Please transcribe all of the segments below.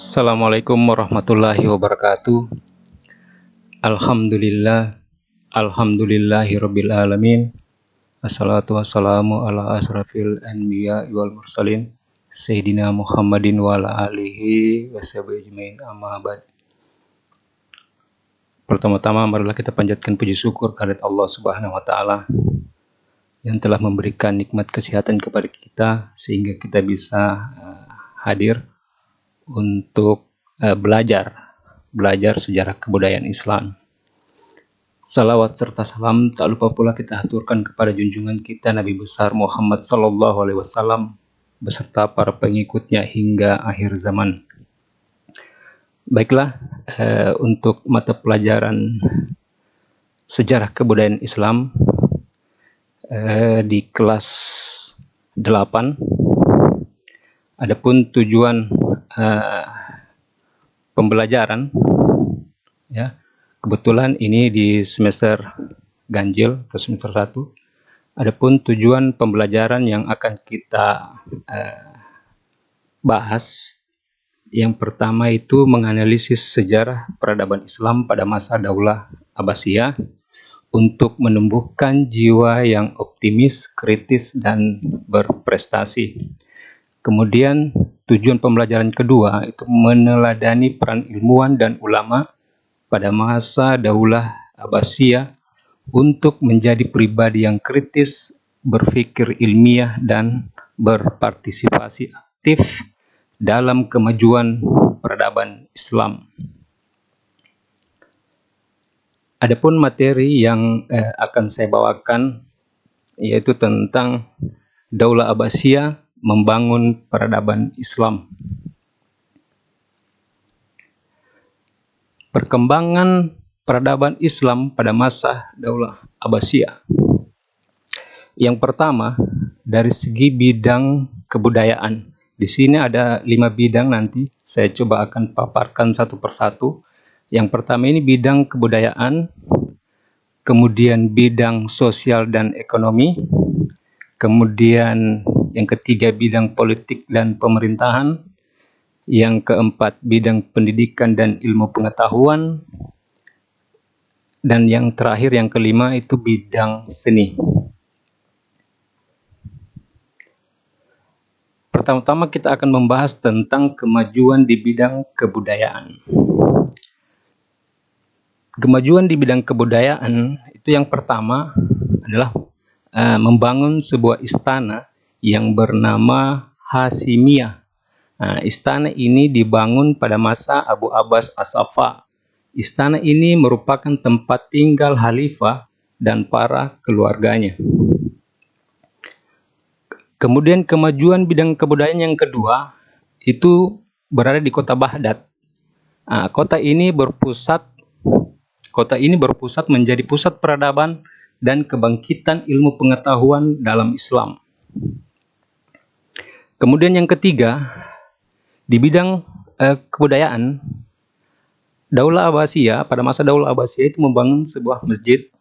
Assalamualaikum warahmatullahi wabarakatuh. Alhamdulillah, alhamdulillahirabbil alamin. Assalatu wassalamu ala asrafil anbiya wal mursalin Sayyidina Muhammadin wa ala alihi washabihi ajmain, amma ba'd. Pertama-tama marilah kita panjatkan puji syukur kehadirat Allah Subhanahu wa taala yang telah memberikan nikmat kesehatan kepada kita sehingga kita bisa hadir untuk belajar sejarah kebudayaan Islam. Salawat serta salam tak lupa pula kita haturkan kepada junjungan kita Nabi besar Muhammad SAW beserta para pengikutnya hingga akhir zaman. Baiklah, untuk mata pelajaran sejarah kebudayaan Islam di kelas 8, adapun tujuan pembelajaran, ya, kebetulan ini di semester ganjil atau semester 1. Adapun tujuan pembelajaran yang akan kita bahas, yang pertama itu menganalisis sejarah peradaban Islam pada masa Daulah Abbasiyah untuk menumbuhkan jiwa yang optimis, kritis, dan berprestasi. Kemudian tujuan pembelajaran kedua itu meneladani peran ilmuwan dan ulama pada masa Daulah Abbasiyah untuk menjadi pribadi yang kritis, berpikir ilmiah, dan berpartisipasi aktif dalam kemajuan peradaban Islam. Adapun materi yang akan saya bawakan yaitu tentang Daulah Abbasiyah membangun peradaban Islam. Perkembangan peradaban Islam pada masa Daulah Abbasiyah. Yang pertama, dari segi bidang kebudayaan. Di sini ada 5 bidang, nanti saya coba akan paparkan satu persatu. Yang pertama ini bidang kebudayaan, kemudian bidang sosial dan ekonomi, kemudian yang ketiga bidang politik dan pemerintahan, yang keempat bidang pendidikan dan ilmu pengetahuan, dan yang terakhir yang kelima itu bidang seni. Pertama-tama kita akan membahas tentang kemajuan di bidang kebudayaan. Kemajuan di bidang kebudayaan itu yang pertama adalah membangun sebuah istana yang bernama Hasimiyah. Nah, istana ini dibangun pada masa Abu Abbas As-Saffah. Istana ini merupakan tempat tinggal khalifah dan para keluarganya. Kemudian kemajuan bidang kebudayaan yang kedua itu berada di kota Baghdad. Nah, kota ini berpusat menjadi pusat peradaban dan kebangkitan ilmu pengetahuan dalam Islam. Kemudian yang ketiga, di bidang kebudayaan, Daulah Abbasiyah, pada masa Daulah Abbasiyah itu membangun sebuah masjid.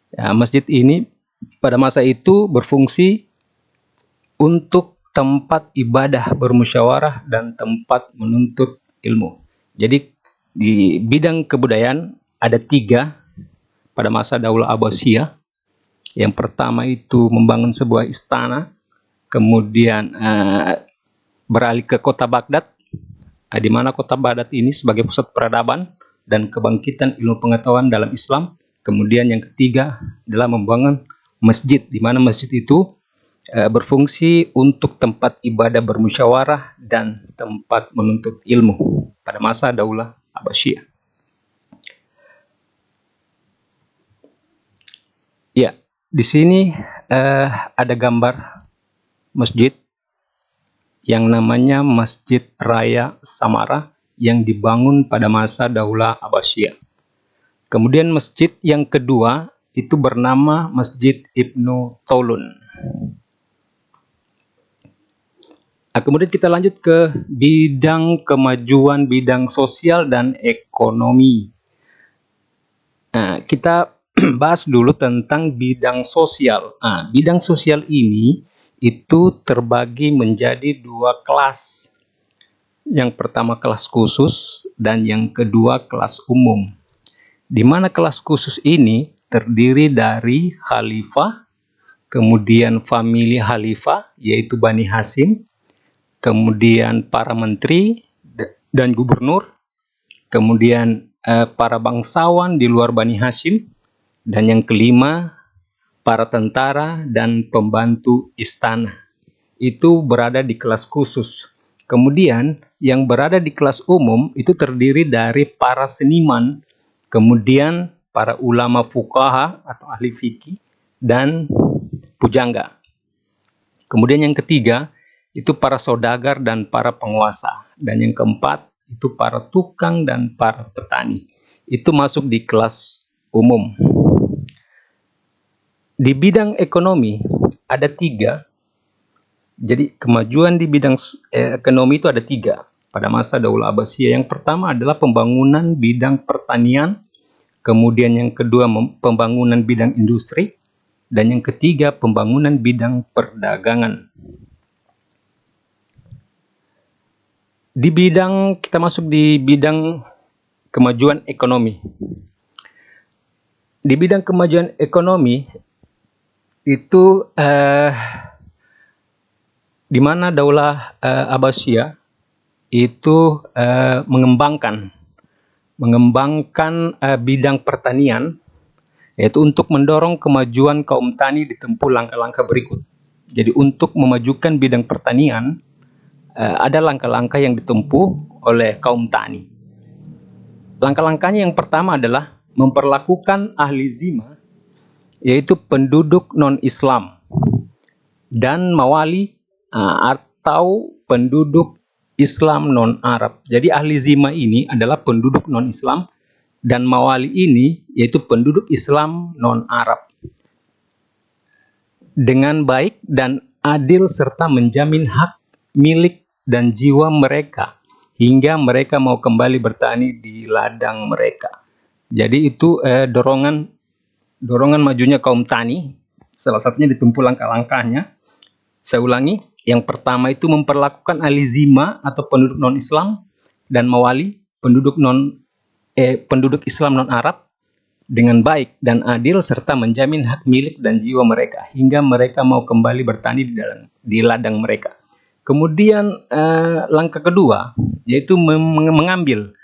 Ya, masjid ini pada masa itu berfungsi untuk tempat ibadah bermusyawarah dan tempat menuntut ilmu. Jadi di bidang kebudayaan ada 3 pada masa Daulah Abbasiyah. Yang pertama itu membangun sebuah istana, kemudian beralih ke kota Baghdad, di mana kota Baghdad ini sebagai pusat peradaban dan kebangkitan ilmu pengetahuan dalam Islam. Kemudian yang ketiga adalah membangun masjid, di mana masjid itu berfungsi untuk tempat ibadah bermusyawarah dan tempat menuntut ilmu pada masa Daulah Abbasiyah. Ya, di sini ada gambar masjid yang namanya Masjid Raya Samarra yang dibangun pada masa Daulah Abbasiyah. Kemudian masjid yang kedua itu bernama Masjid Ibnu Taulun. Nah, kemudian kita lanjut ke bidang kemajuan bidang sosial dan ekonomi. Nah, kita bahas dulu tentang bidang sosial. Nah, bidang sosial ini itu terbagi menjadi 2 kelas. Yang pertama kelas khusus dan yang kedua kelas umum. Di mana kelas khusus ini terdiri dari khalifah, kemudian famili khalifah yaitu Bani Hashim, kemudian para menteri dan gubernur, kemudian para bangsawan di luar Bani Hashim, dan yang kelima para tentara dan pembantu istana. Itu berada di kelas khusus. Kemudian yang berada di kelas umum itu terdiri dari para seniman, kemudian para ulama fuqaha atau ahli fikih, dan pujangga. Kemudian yang ketiga itu para saudagar dan para penguasa. Dan yang keempat itu para tukang dan para petani. Itu masuk di kelas umum. Di bidang ekonomi ada tiga. Jadi kemajuan di bidang ekonomi itu ada tiga pada masa Daulah Abbasiyah. Yang pertama adalah pembangunan bidang pertanian, kemudian yang kedua pembangunan bidang industri, dan yang ketiga pembangunan bidang perdagangan. Kita masuk di bidang kemajuan ekonomi. Di bidang kemajuan ekonomi itu di mana Daulah Abbasiyah itu mengembangkan bidang pertanian, yaitu untuk mendorong kemajuan kaum tani ditempuh langkah-langkah berikut. Jadi untuk memajukan bidang pertanian ada langkah-langkah yang ditempuh oleh kaum tani. Langkah-langkahnya yang pertama adalah memperlakukan ahli zimah, yaitu penduduk non-Islam, dan mawali atau penduduk Islam non-Arab. Jadi ahli zimah ini adalah penduduk non-Islam, dan mawali ini yaitu penduduk Islam non-Arab. Dengan baik dan adil serta menjamin hak milik dan jiwa mereka hingga mereka mau kembali bertani di ladang mereka. Jadi itu dorongan majunya kaum tani. Salah satunya ditempuh langkah-langkahnya. Saya ulangi, yang pertama itu memperlakukan ahli zimah atau penduduk non-Islam dan mawali penduduk Islam non-Arab dengan baik dan adil serta menjamin hak milik dan jiwa mereka hingga mereka mau kembali bertani di ladang mereka. Kemudian langkah kedua yaitu mengambil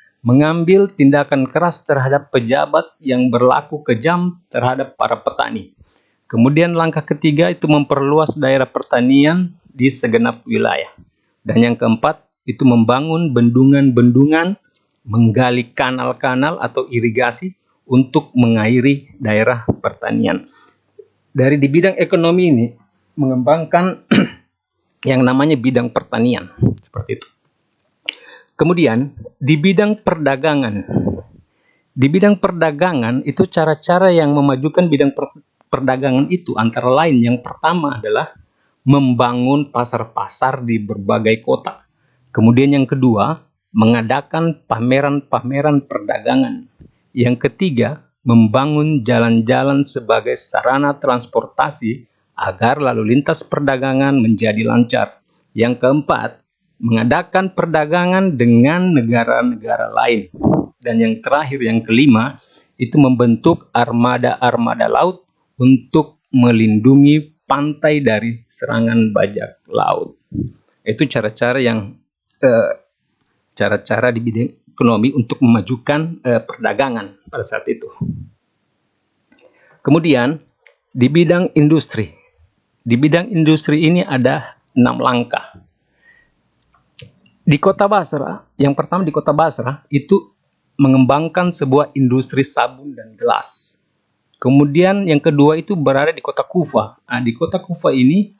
tindakan keras terhadap pejabat yang berlaku kejam terhadap para petani. Kemudian langkah ketiga itu memperluas daerah pertanian di segenap wilayah. Dan yang keempat itu membangun bendungan-bendungan, menggali kanal-kanal atau irigasi untuk mengairi daerah pertanian. Dari di bidang ekonomi ini mengembangkan yang namanya bidang pertanian, seperti itu. Kemudian di bidang perdagangan. Di bidang perdagangan itu cara-cara yang memajukan bidang perdagangan itu antara lain yang pertama adalah membangun pasar-pasar di berbagai kota. Kemudian yang kedua, mengadakan pameran-pameran perdagangan. Yang ketiga, membangun jalan-jalan sebagai sarana transportasi agar lalu lintas perdagangan menjadi lancar. Yang keempat, mengadakan perdagangan dengan negara-negara lain. Dan yang terakhir, yang kelima, itu membentuk armada-armada laut untuk melindungi pantai dari serangan bajak laut. Itu cara-cara di bidang ekonomi untuk memajukan perdagangan pada saat itu. Kemudian di bidang industri. Di bidang industri ini ada 6 langkah. Di Kota Basra, yang pertama di Kota Basra itu mengembangkan sebuah industri sabun dan gelas. Kemudian yang kedua itu berada di Kota Kufah. Nah, di Kota Kufah ini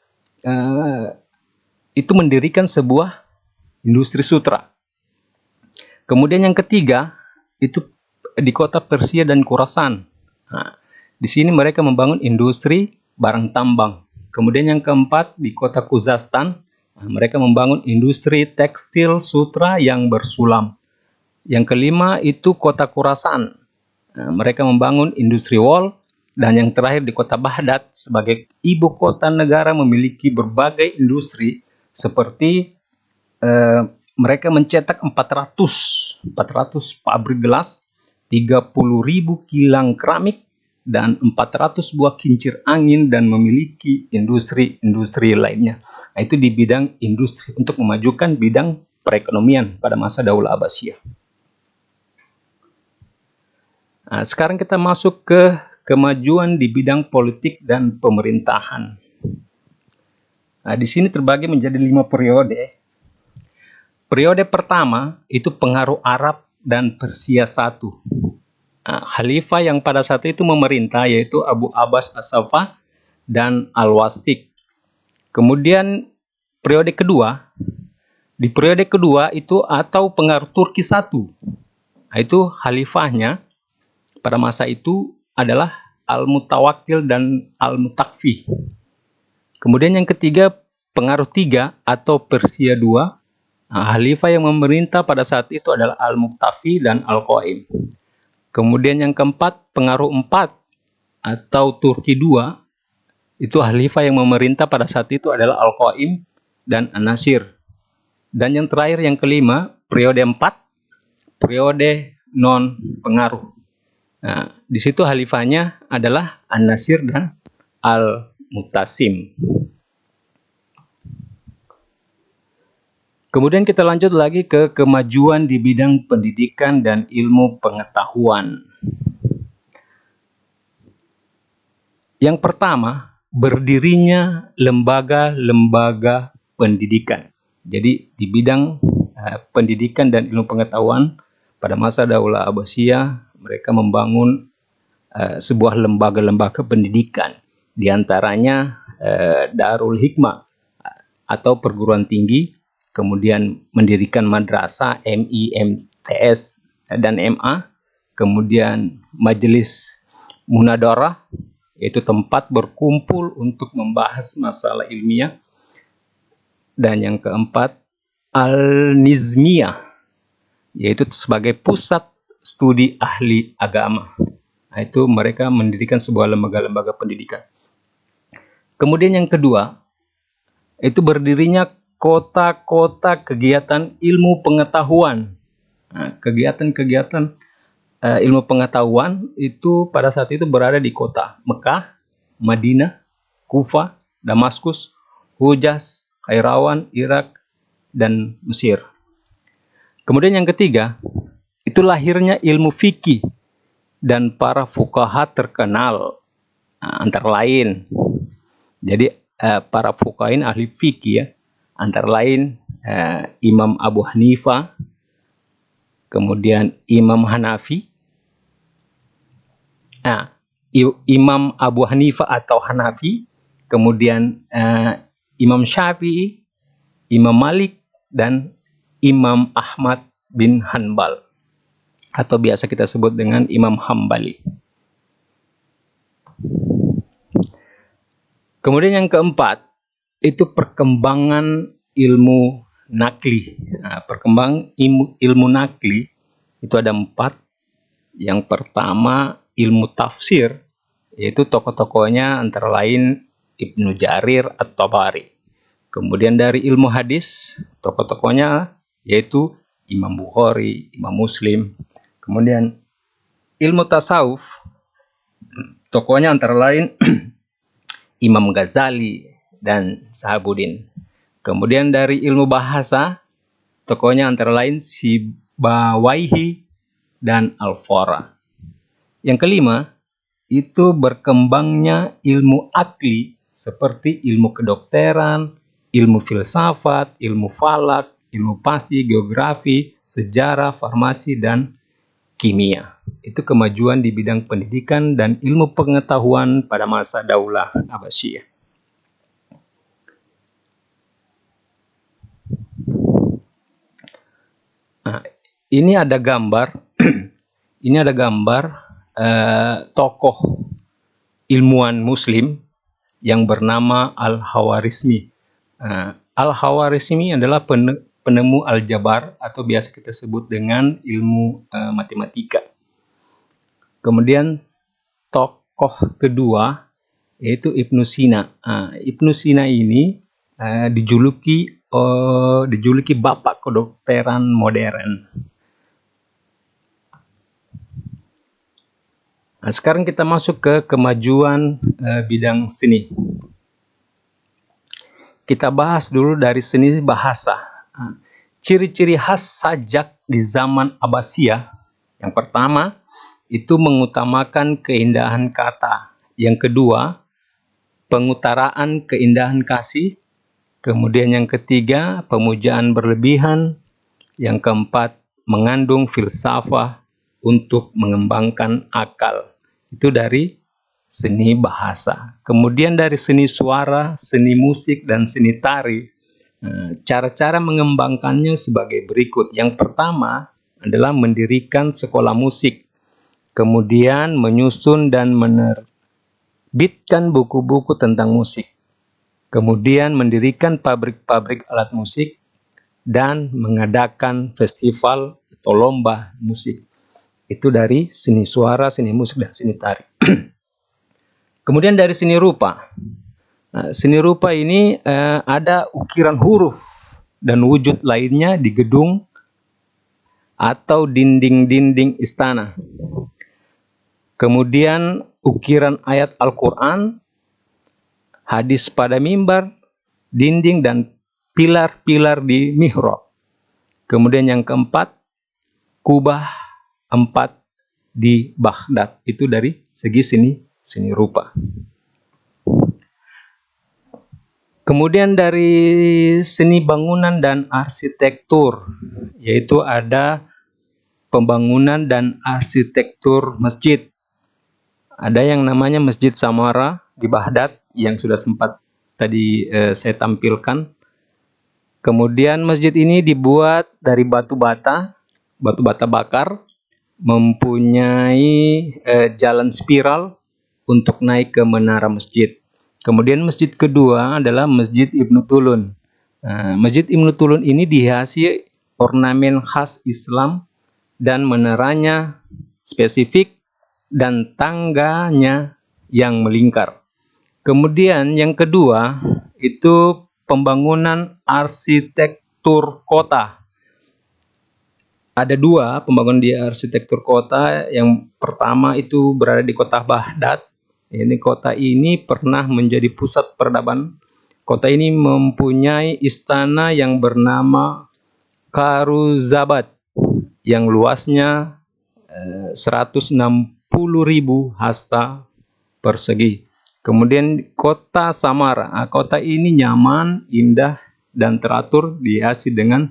itu mendirikan sebuah industri sutra. Kemudian yang ketiga itu di Kota Persia dan Khurasan. Nah, di sini mereka membangun industri barang tambang. Kemudian yang keempat di Kota Khuzestan, mereka membangun industri tekstil sutra yang bersulam. Yang kelima itu Kota Khurasan. Mereka membangun industri wol. Dan yang terakhir di Kota Baghdad sebagai ibu kota negara memiliki berbagai industri seperti mereka mencetak 400 pabrik gelas, 30.000 kilang keramik, dan 400 buah kincir angin, dan memiliki industri-industri lainnya. Nah, itu di bidang industri untuk memajukan bidang perekonomian pada masa Daulah Abbasiyah. Nah, sekarang kita masuk ke kemajuan di bidang politik dan pemerintahan. Nah, di sini terbagi menjadi 5 periode. Periode pertama itu pengaruh Arab dan Persia I. Nah, Khalifah yang pada saat itu memerintah yaitu Abu Abbas As-Saffah dan Al-Wastik. Kemudian periode kedua, di periode kedua itu atau pengaruh Turki I. Nah, itu khalifahnya pada masa itu adalah Al-Mutawakkil dan Al-Mutakfi. Kemudian yang ketiga, pengaruh tiga atau Persia II. Nah, khalifah yang memerintah pada saat itu adalah Al-Muktafi dan Al-Qaim. Kemudian yang keempat, pengaruh 4 atau Turki II. Itu khalifah yang memerintah pada saat itu adalah Al-Qaim dan An-Nasir. Dan yang terakhir, yang kelima, periode 4, periode non-pengaruh. Nah, di situ khalifahnya adalah An-Nasir dan Al-Mutasim. Kemudian kita lanjut lagi ke kemajuan di bidang pendidikan dan ilmu pengetahuan. Yang pertama, berdirinya lembaga-lembaga pendidikan. Jadi di bidang pendidikan dan ilmu pengetahuan pada masa Daulah Abbasiyah, mereka membangun sebuah lembaga-lembaga pendidikan. Di antaranya Darul Hikmah atau perguruan tinggi, kemudian mendirikan madrasah, MI, MTS, dan MA, kemudian majelis munadarah, yaitu tempat berkumpul untuk membahas masalah ilmiah, dan yang keempat, Al-Nizmiyah, yaitu sebagai pusat studi ahli agama. Nah, itu mereka mendirikan sebuah lembaga-lembaga pendidikan. Kemudian yang kedua, itu berdirinya kota-kota kegiatan ilmu pengetahuan. Nah, kegiatan-kegiatan ilmu pengetahuan itu pada saat itu berada di kota Mekah, Madinah, Kufah, Damaskus, Hujaz, Kairawan, Irak, dan Mesir. Kemudian yang ketiga, itu lahirnya ilmu fikih dan para fuqaha terkenal. Nah, antara lain, jadi para fuqaha ini ahli fikih ya, antara lain Imam Abu Hanifah, kemudian Imam Hanafi. Nah, Imam Abu Hanifah atau Hanafi, kemudian Imam Syafi'i, Imam Malik, dan Imam Ahmad bin Hanbal, atau biasa kita sebut dengan Imam Hambali. Kemudian yang keempat, itu perkembangan ilmu nakli. Nah, perkembangan ilmu nakli itu ada 4. Yang pertama, ilmu tafsir, yaitu tokoh-tokohnya antara lain Ibnu Jarir At-Tabari. Kemudian dari ilmu hadis, tokoh-tokohnya yaitu Imam Bukhari, Imam Muslim. Kemudian ilmu tasawuf, tokohnya antara lain Imam Ghazali dan Sahabuddin. Kemudian dari ilmu bahasa, tokohnya antara lain Sibawaihi dan Al-Fara. Yang kelima, itu berkembangnya ilmu akli seperti ilmu kedokteran, ilmu filsafat, ilmu falak, ilmu pasti, geografi, sejarah, farmasi, dan kimia. Itu kemajuan di bidang pendidikan dan ilmu pengetahuan pada masa Daulah Abbasiyah. Nah, ini ada gambar, ini ada gambar tokoh ilmuwan Muslim yang bernama Al-Khawarizmi. Al-Khawarizmi adalah penemu aljabar atau biasa kita sebut dengan ilmu matematika. Kemudian tokoh kedua yaitu Ibnu Sina. Ibnu Sina ini dijuluki dijuluki bapak kedokteran modern. Nah, sekarang kita masuk ke kemajuan bidang seni. Kita bahas dulu dari seni bahasa. Ciri-ciri khas sajak di zaman Abbasiyah. Yang pertama, itu mengutamakan keindahan kata. Yang kedua, pengutaraan keindahan kasih. Kemudian yang ketiga, pemujaan berlebihan. Yang keempat, mengandung filsafah untuk mengembangkan akal. Itu dari seni bahasa. Kemudian dari seni suara, seni musik, dan seni tari. Cara-cara mengembangkannya sebagai berikut. Yang pertama adalah mendirikan sekolah musik. Kemudian menyusun dan menerbitkan buku-buku tentang musik. Kemudian mendirikan pabrik-pabrik alat musik dan mengadakan festival atau lomba musik. Itu dari seni suara, seni musik, dan seni tari. Kemudian dari seni rupa. Nah, seni rupa ini ada ukiran huruf dan wujud lainnya di gedung atau dinding-dinding istana. Kemudian ukiran ayat Al-Quran, hadis pada mimbar, dinding dan pilar-pilar di mihrab. Kemudian yang keempat, kubah 4 di Baghdad. Itu dari segi seni rupa. Kemudian dari seni bangunan dan arsitektur, yaitu ada pembangunan dan arsitektur masjid. Ada yang namanya Masjid Samara di Baghdad yang sudah sempat tadi saya tampilkan. Kemudian masjid ini dibuat dari batu bata bakar, mempunyai jalan spiral untuk naik ke menara masjid. Kemudian masjid kedua adalah Masjid Ibnu Tulun. Masjid Ibnu Tulun ini dihiasi ornamen khas Islam dan meneranya spesifik dan tangganya yang melingkar. Kemudian yang kedua itu pembangunan arsitektur kota. Ada 2 pembangunan di arsitektur kota. Yang pertama itu berada di kota Baghdad. Ini kota ini pernah menjadi pusat peradaban. Kota ini mempunyai istana yang bernama Karuzabat yang luasnya 160.000 hasta persegi. Kemudian kota Samara. Kota ini nyaman, indah, dan teratur, dihiasi dengan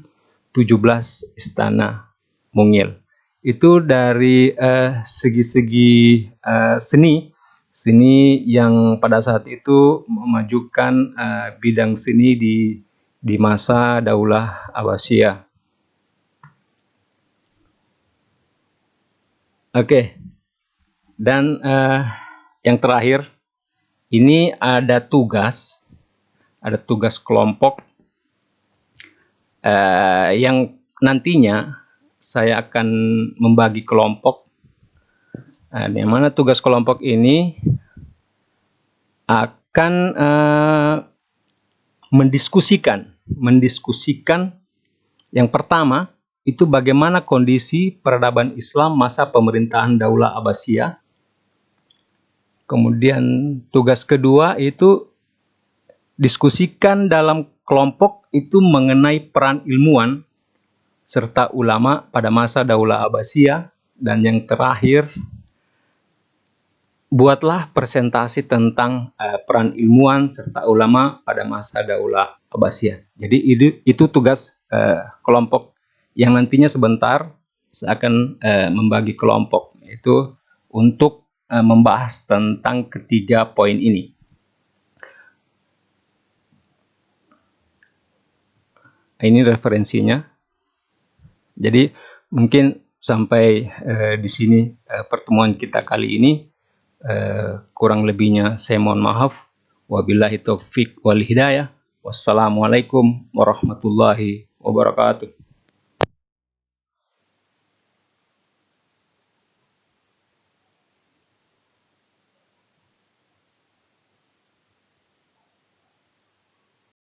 17 istana mungil. Itu dari segi-segi seni yang pada saat itu memajukan bidang seni di masa Daulah Abbasiyah. Oke, dan yang terakhir ini ada tugas kelompok yang nantinya saya akan membagi kelompok. Di mana tugas kelompok ini akan mendiskusikan yang pertama itu bagaimana kondisi peradaban Islam masa pemerintahan Daulah Abbasiyah. Kemudian tugas kedua itu diskusikan dalam kelompok itu mengenai peran ilmuwan serta ulama pada masa Daulah Abbasiyah. Dan yang terakhir, buatlah presentasi tentang peran ilmuwan serta ulama pada masa Daulah Abbasiyah. Jadi itu tugas kelompok yang nantinya sebentar saya akan membagi kelompok, yaitu untuk membahas tentang ketiga poin ini. Ini referensinya. Jadi mungkin sampai di sini pertemuan kita kali ini. Kurang lebihnya saya mohon maaf. Wabillahi taufiq wal hidayah. Wassalamualaikum warahmatullahi wabarakatuh.